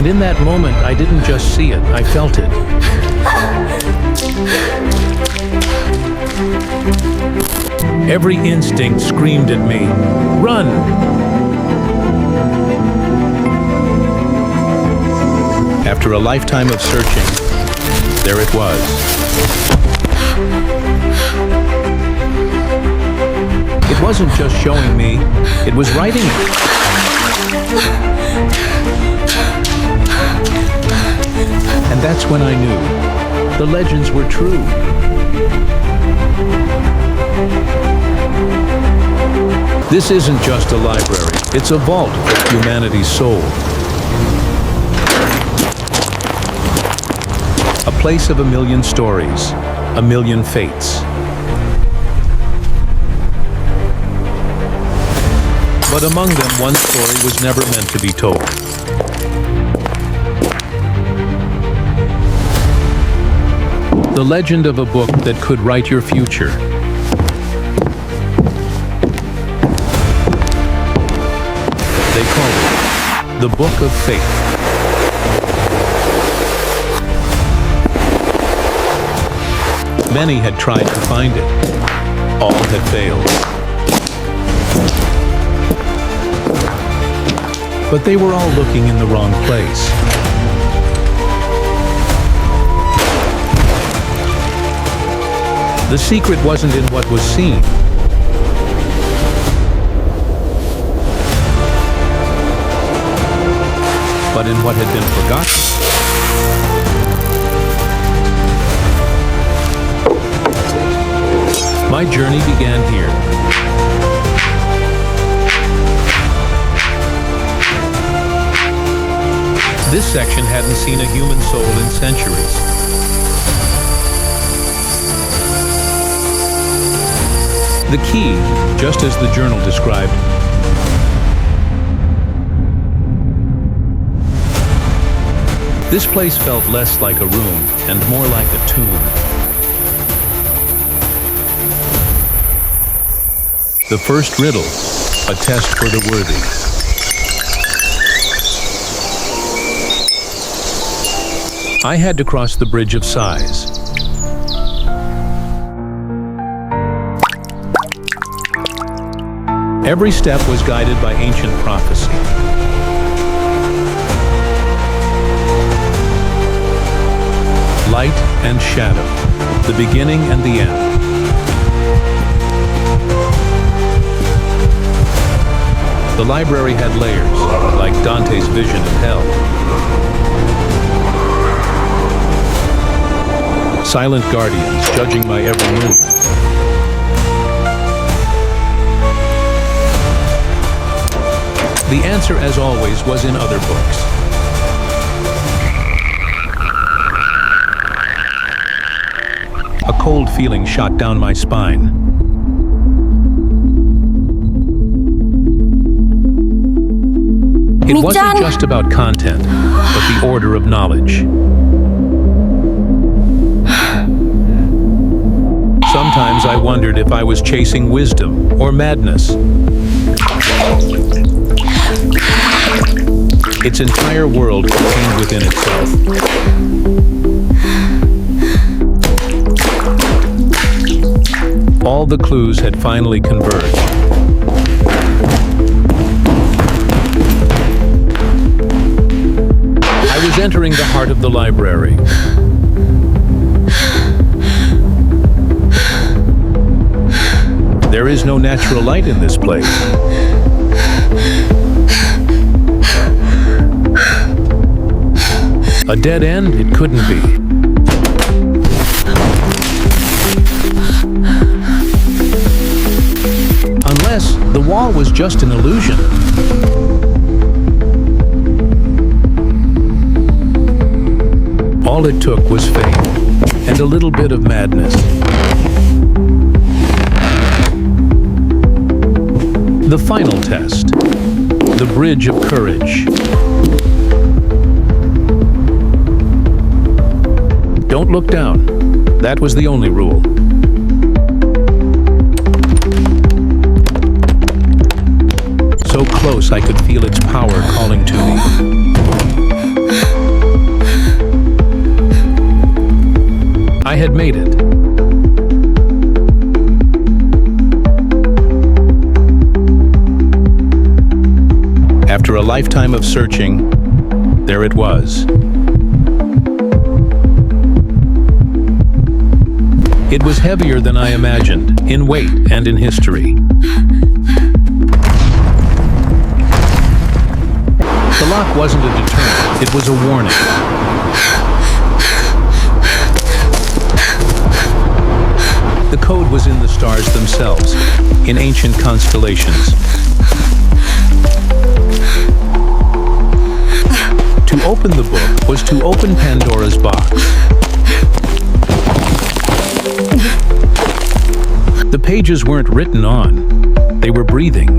And in that moment, I didn't just see it, I felt it. Every instinct screamed at me, "Run!" After a lifetime of searching, there it was. It wasn't just showing me, it was writing it. And that's when I knew the legends were true. This isn't just a library, it's a vault of humanity's soul. A place of a million stories, a million fates. But among them, one story was never meant to be told. The legend of a book that could write your future. They called it the Book of Fate. Many had tried to find it. All had failed. But they were all looking in the wrong place. The secret wasn't in what was seen. But in what had been forgotten. My journey began here. This section hadn't seen a human soul in centuries. The key, just as the journal described, this place felt less like a room and more like a tomb. The first riddle, a test for the worthy. I had to cross the bridge of sighs. Every step was guided by ancient prophecy. Light and shadow, the beginning and the end. The library had layers, like Dante's vision of hell. Silent guardians judging my every move. The answer, as always, was in other books. A cold feeling shot down my spine. It wasn't just about content, but the order of knowledge. Sometimes I wondered if I was chasing wisdom or madness. Its entire world contained within itself. All the clues had finally converged. I was entering the heart of the library. There is no natural light in this place. A dead end? It couldn't be. Unless the wall was just an illusion. All it took was faith and a little bit of madness. The final test, the bridge of courage. Don't look down. That was the only rule. So close I could feel its power calling to me. had made it. After a lifetime of searching, there it was. It was heavier than I imagined, in weight and in history. The lock wasn't a deterrent, it was a warning. The code was in the stars themselves, in ancient constellations. To open the book was to open Pandora's box. The pages weren't written on, they were breathing.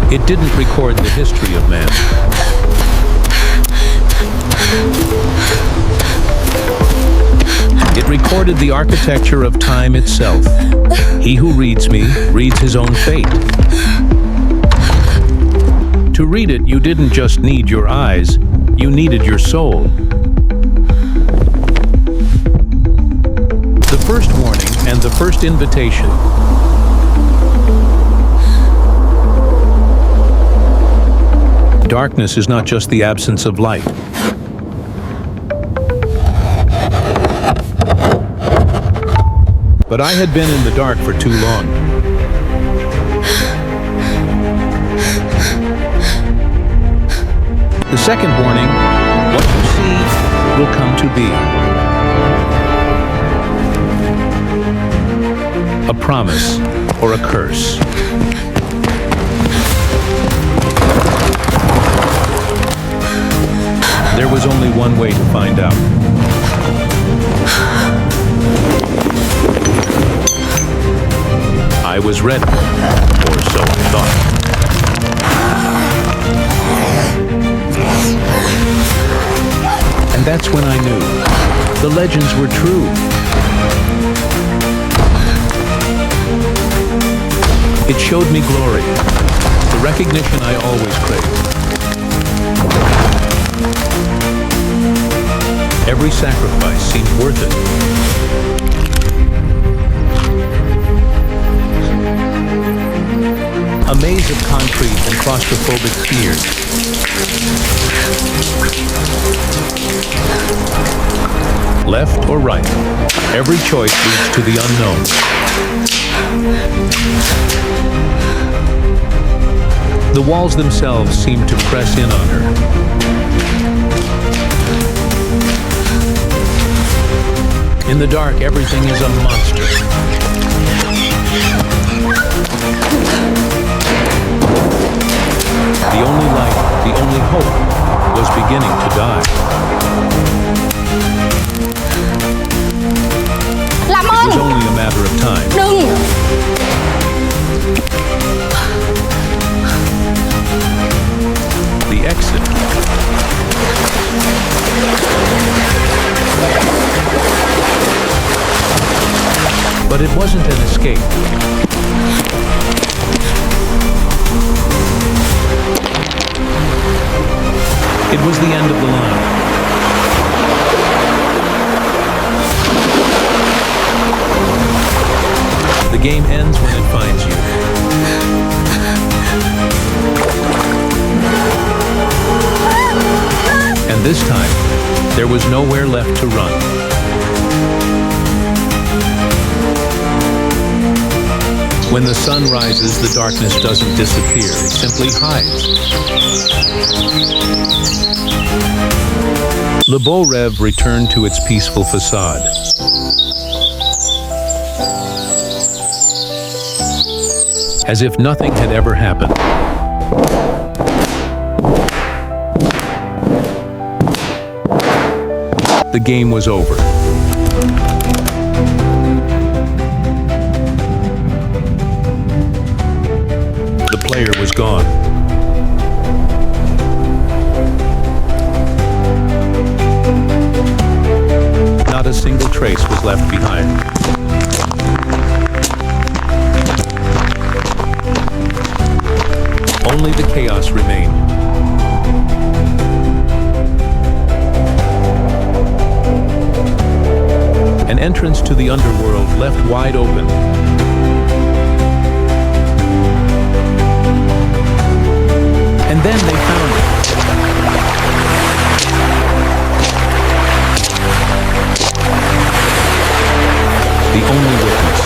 It didn't record the history of man. It recorded the architecture of time itself. He who reads me reads his own fate. To read it, you didn't just need your eyes, you needed your soul. The first warning and the first invitation. Darkness is not just the absence of light. But I had been in the dark for too long. The second warning, what you see will come to be. A promise or a curse. There was only one way to find out. I was ready, or so I thought. And that's when I knew the legends were true. It showed me glory, the recognition I always craved. Every sacrifice seemed worth it. A maze of concrete and claustrophobic fears. Left or right, every choice leads to the unknown. The walls themselves seemed to press in on her. In the dark, everything is a monster. The only light, the only hope, was beginning to die. It was only a matter of time. The exit. But it wasn't an escape. It was the end of the line. The game ends when it finds you. And this time, there was nowhere left to run. When the sun rises, the darkness doesn't disappear, it simply hides. Le Beau Rêve returned to its peaceful facade. As if nothing had ever happened. The game was over. The player was gone. Not a single trace was left behind. Only the chaos remained. An entrance to the underworld left wide open. And then they found it. The only witness.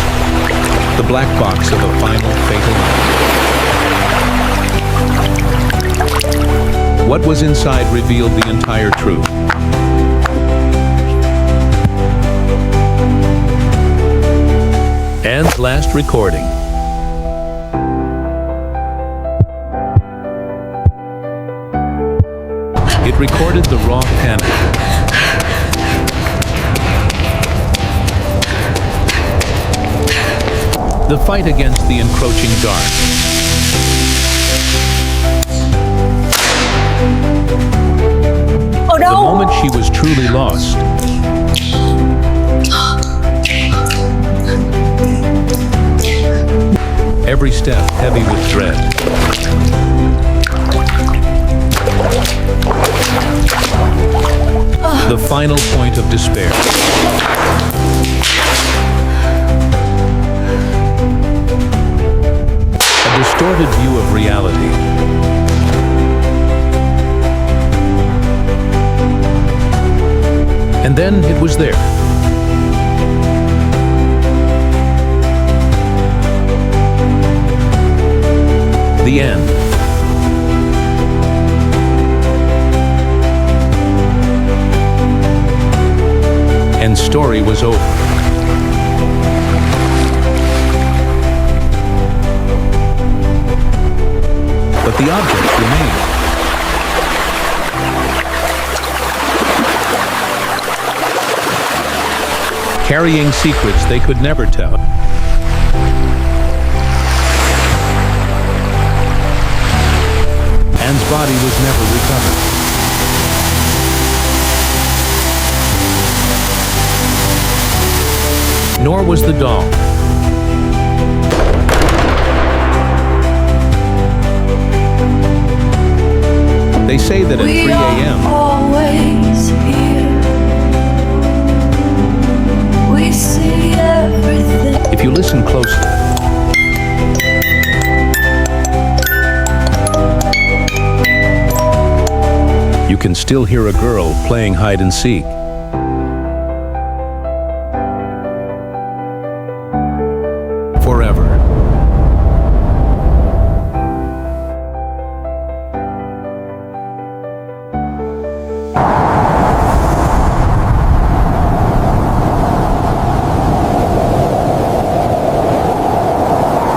The black box of a final fatal night. What was inside revealed the entire truth. And last recording. It recorded the raw panic. The fight against the encroaching dark. Oh no! The moment she was truly lost. Every step heavy with dread. The final point of despair. A distorted view of reality. And then it was there. The end. And story was over. But the objects remained. Carrying secrets they could never tell. Anne's body was never recovered. Nor was the doll. They say that at 3 a.m. always here. We see everything. If you listen closely, you can still hear a girl playing hide and seek.